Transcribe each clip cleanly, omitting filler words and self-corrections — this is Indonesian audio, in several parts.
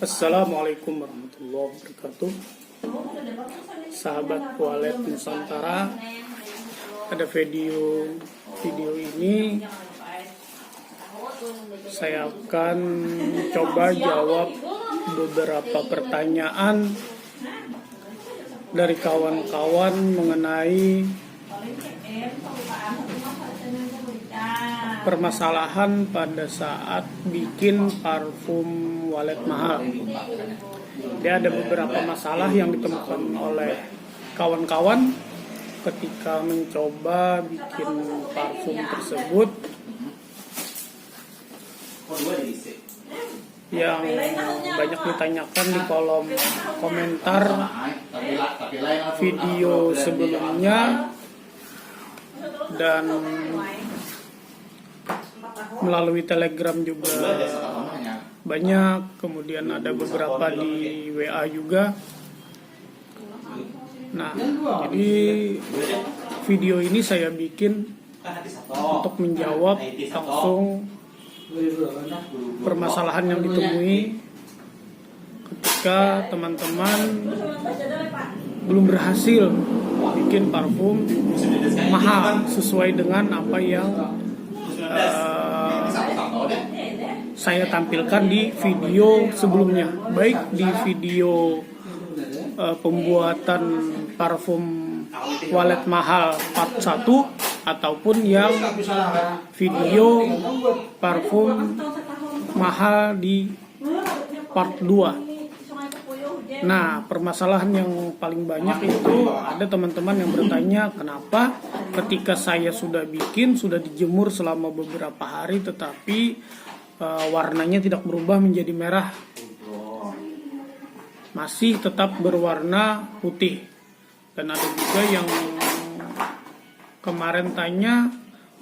Assalamualaikum warahmatullahi wabarakatuh. Sahabat Walet Nusantara, pada video ini saya akan coba jawab beberapa pertanyaan dari kawan-kawan mengenai permasalahan pada saat bikin parfum walet mahal. Dia ada beberapa masalah yang ditemukan oleh kawan-kawan ketika mencoba bikin parfum tersebut, yang banyak ditanyakan di kolom komentar video sebelumnya dan melalui Telegram juga banyak, kemudian ada beberapa di WA juga. Nah, jadi video ini saya bikin untuk menjawab langsung permasalahan yang ditemui ketika teman-teman belum berhasil bikin parfum mahal sesuai dengan apa yang saya tampilkan di video sebelumnya, baik di video pembuatan parfum walet mahal part 1 ataupun yang video parfum mahal di part 2. Nah, permasalahan yang paling banyak itu ada teman-teman yang bertanya, kenapa ketika saya sudah bikin, sudah dijemur selama beberapa hari tetapi warnanya tidak berubah menjadi merah, masih tetap berwarna putih. Dan ada juga yang kemarin tanya,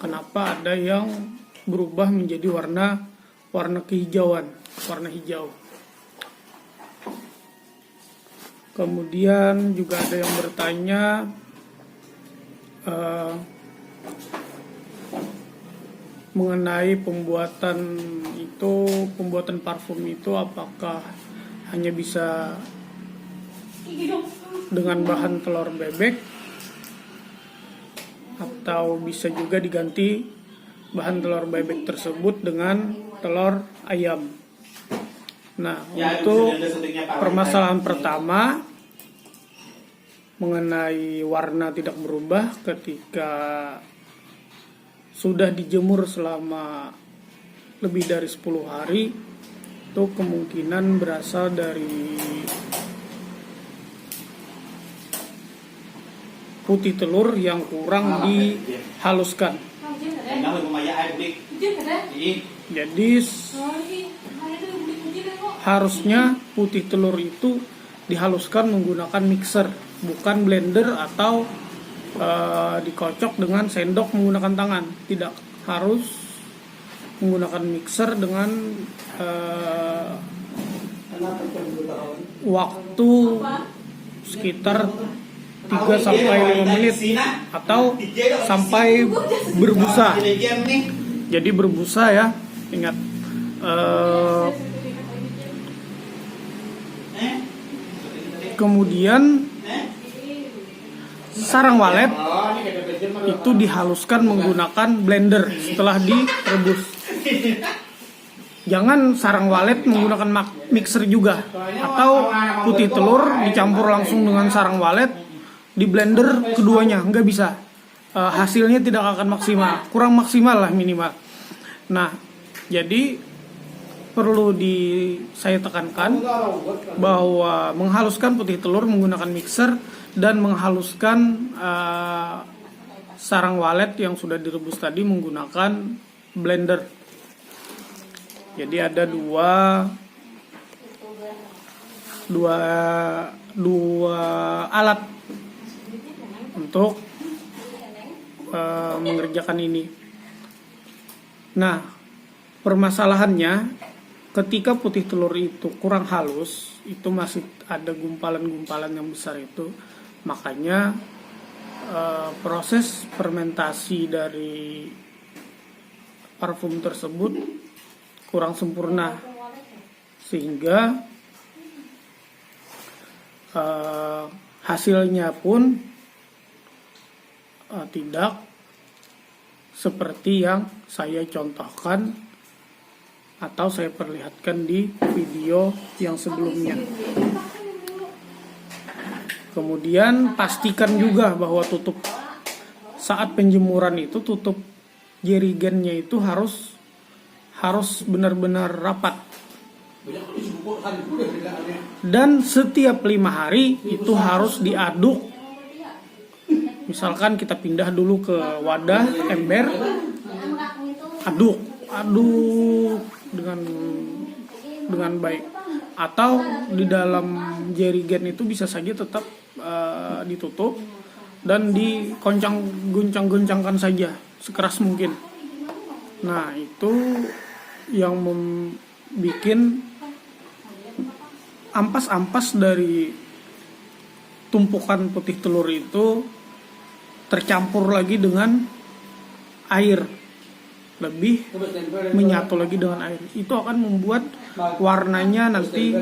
kenapa ada yang berubah menjadi warna kehijauan, warna hijau. Kemudian juga ada yang bertanya mengenai pembuatan parfum itu apakah hanya bisa dengan bahan telur bebek atau bisa juga diganti bahan telur bebek tersebut dengan telur ayam. Nah, untuk permasalahan pertama mengenai warna tidak berubah ketika sudah dijemur selama lebih dari 10 hari, itu kemungkinan berasal dari putih telur yang kurang dihaluskan. Jadi harusnya putih telur itu dihaluskan menggunakan mixer, bukan blender atau dikocok dengan sendok menggunakan tangan. Tidak harus menggunakan mixer dengan waktu sekitar 3-5 menit atau sampai berbusa. Jadi berbusa ya, ingat. Kemudian sarang walet itu dihaluskan menggunakan blender setelah direbus. Jangan sarang walet menggunakan mixer juga, atau putih telur dicampur langsung dengan sarang walet di blender keduanya, nggak bisa. Hasilnya tidak akan maksimal, kurang maksimal lah minimal. Nah, jadi perlu saya tekankan bahwa menghaluskan putih telur menggunakan mixer dan menghaluskan sarang walet yang sudah direbus tadi menggunakan blender. Jadi ada dua alat untuk mengerjakan ini. Nah, permasalahannya ketika putih telur itu kurang halus, itu masih ada gumpalan-gumpalan yang besar itu, makanya proses fermentasi dari parfum tersebut kurang sempurna sehingga hasilnya pun tidak seperti yang saya contohkan atau saya perlihatkan di video yang sebelumnya. Kemudian pastikan juga bahwa tutup saat penjemuran itu, tutup jerigennya itu harus benar-benar rapat. Dan setiap 5 hari itu harus diaduk. Misalkan kita pindah dulu ke wadah ember, aduk dengan baik. Atau di dalam jerigen itu bisa saja tetap ditutup dan diguncang-guncangkan saja sekeras mungkin. Nah, itu yang membuat ampas-ampas dari tumpukan putih telur itu tercampur lagi dengan air, lebih menyatu lagi dengan air. Itu akan membuat warnanya nanti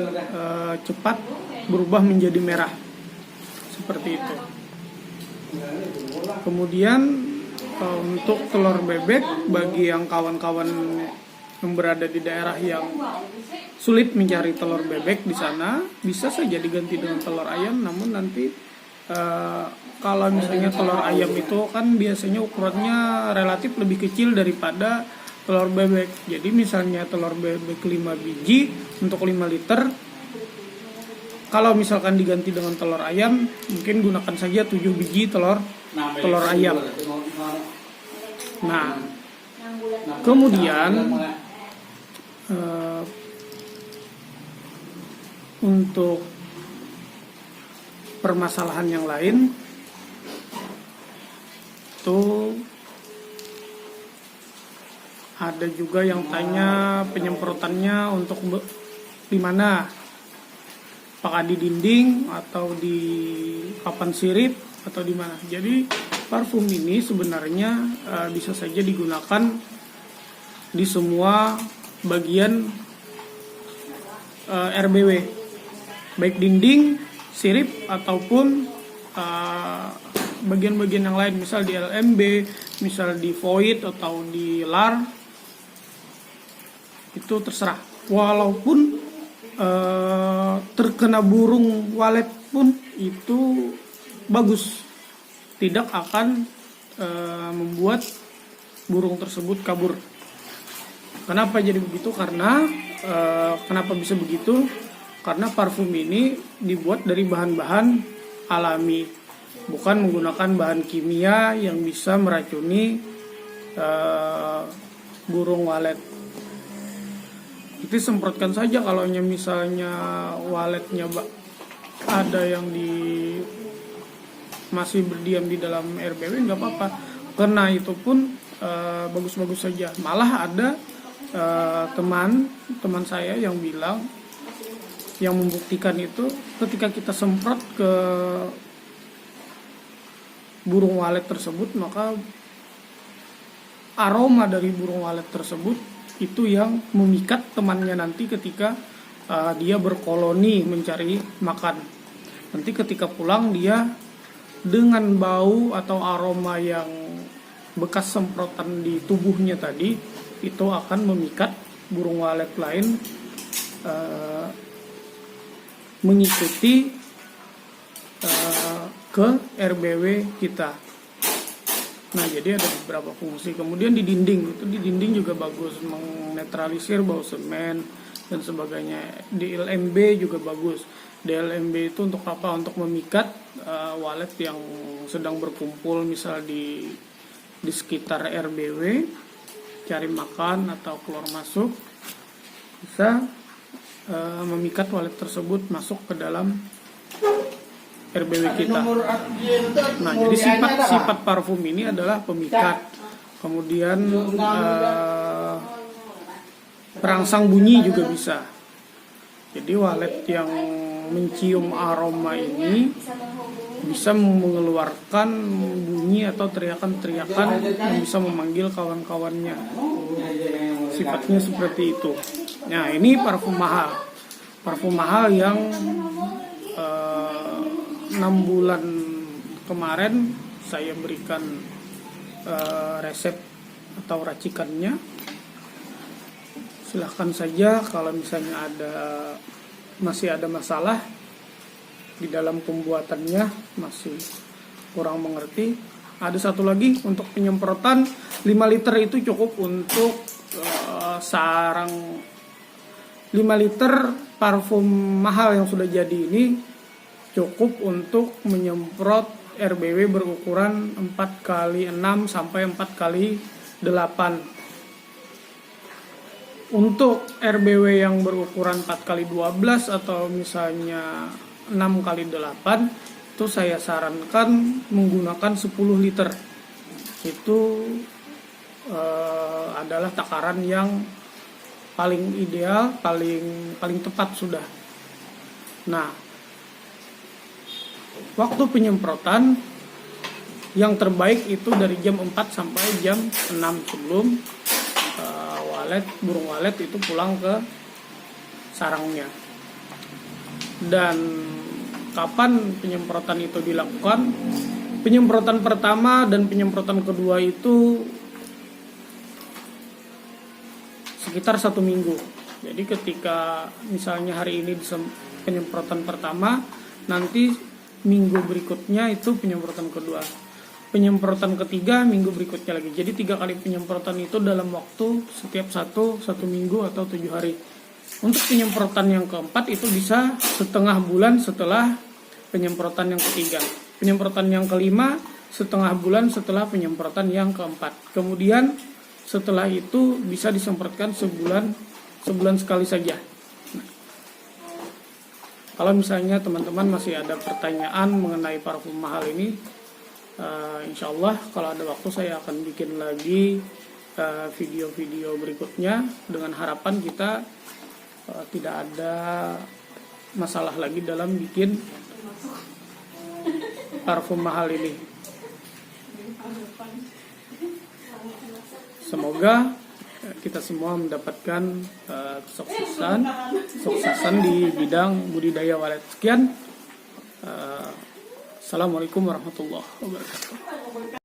cepat berubah menjadi merah seperti itu. Kemudian untuk telur bebek, bagi yang kawan-kawan yang berada di daerah yang sulit mencari telur bebek di sana, bisa saja diganti dengan telur ayam. Namun nanti kalau misalnya telur ayam itu kan biasanya ukurannya relatif lebih kecil daripada telur bebek. Jadi misalnya telur bebek 5 biji untuk 5 liter, kalau misalkan diganti dengan telur ayam, mungkin gunakan saja 7 biji telur ayam. Nah, kemudian untuk permasalahan yang lain itu ada juga yang tanya penyemprotannya untuk di mana, apakah di dinding atau di papan sirip atau di mana. Jadi parfum ini sebenarnya bisa saja digunakan di semua bagian RBW, baik dinding, sirip ataupun bagian-bagian yang lain, misal di LMB, misal di void atau di lar, itu terserah. Walaupun terkena burung walet pun itu bagus, tidak akan membuat burung tersebut kabur. Kenapa jadi begitu? Karena kenapa bisa begitu? Karena parfum ini dibuat dari bahan-bahan alami, bukan menggunakan bahan kimia yang bisa meracuni burung walet. Itu semprotkan saja. Kalau misalnya waletnya ada yang masih berdiam di dalam RBW, nggak apa-apa. Kena itu pun bagus-bagus saja. Malah ada teman saya yang bilang, yang membuktikan itu ketika kita semprot ke burung walet tersebut, maka aroma dari burung walet tersebut itu yang memikat temannya nanti ketika dia berkoloni mencari makan. Nanti ketika pulang dia dengan bau atau aroma yang bekas semprotan di tubuhnya tadi, itu akan memikat burung walet lain mengikuti ke RBW kita. Nah, jadi ada beberapa fungsi. Kemudian di dinding juga bagus, menetralisir bau semen dan sebagainya. Di LMB juga bagus. Di LMB itu untuk apa? Untuk memikat walet yang sedang berkumpul, misal di sekitar RBW, cari makan atau keluar masuk, bisa memikat walet tersebut masuk ke dalam RBW kita. Nah, jadi sifat parfum ini adalah pemikat. Kemudian perangsang bunyi juga bisa. Jadi walet yang mencium aroma ini bisa mengeluarkan bunyi atau teriakan-teriakan yang bisa memanggil kawan-kawannya. Sifatnya seperti itu. Nah, ini parfum mahal. parfum mahal yang 6 bulan kemarin saya berikan resep atau racikannya. Silahkan saja kalau misalnya masih ada masalah di dalam pembuatannya, masih kurang mengerti. Ada satu lagi untuk penyemprotan 5 liter itu cukup untuk sarang 5 liter parfum mahal yang sudah jadi ini cukup untuk menyemprot RBW berukuran 4x6 sampai 4x8. Untuk RBW yang berukuran 4x12 atau misalnya 6x8 itu saya sarankan menggunakan 10 liter. Itu adalah takaran yang paling ideal, paling tepat sudah. Nah, waktu penyemprotan yang terbaik itu dari jam 4 sampai jam 6 sebelum burung walet itu pulang ke sarangnya. Dan kapan penyemprotan itu dilakukan? Penyemprotan pertama dan penyemprotan kedua itu sekitar 1 minggu. Jadi ketika misalnya hari ini penyemprotan pertama, nanti minggu berikutnya itu penyemprotan kedua. Penyemprotan ketiga minggu berikutnya lagi. Jadi 3 kali penyemprotan itu dalam waktu setiap satu minggu atau 7 hari. Untuk penyemprotan yang keempat itu bisa setengah bulan setelah penyemprotan yang ketiga. Penyemprotan yang kelima setengah bulan setelah penyemprotan yang keempat. Kemudian setelah itu bisa disemprotkan sebulan sekali saja. Nah, kalau misalnya teman-teman masih ada pertanyaan mengenai parfum mahal ini, insya Allah kalau ada waktu saya akan bikin lagi video-video berikutnya dengan harapan kita tidak ada masalah lagi dalam bikin parfum mahal ini. Semoga kita semua mendapatkan kesuksesan di bidang budidaya walet. Sekian. Assalamualaikum warahmatullahi wabarakatuh.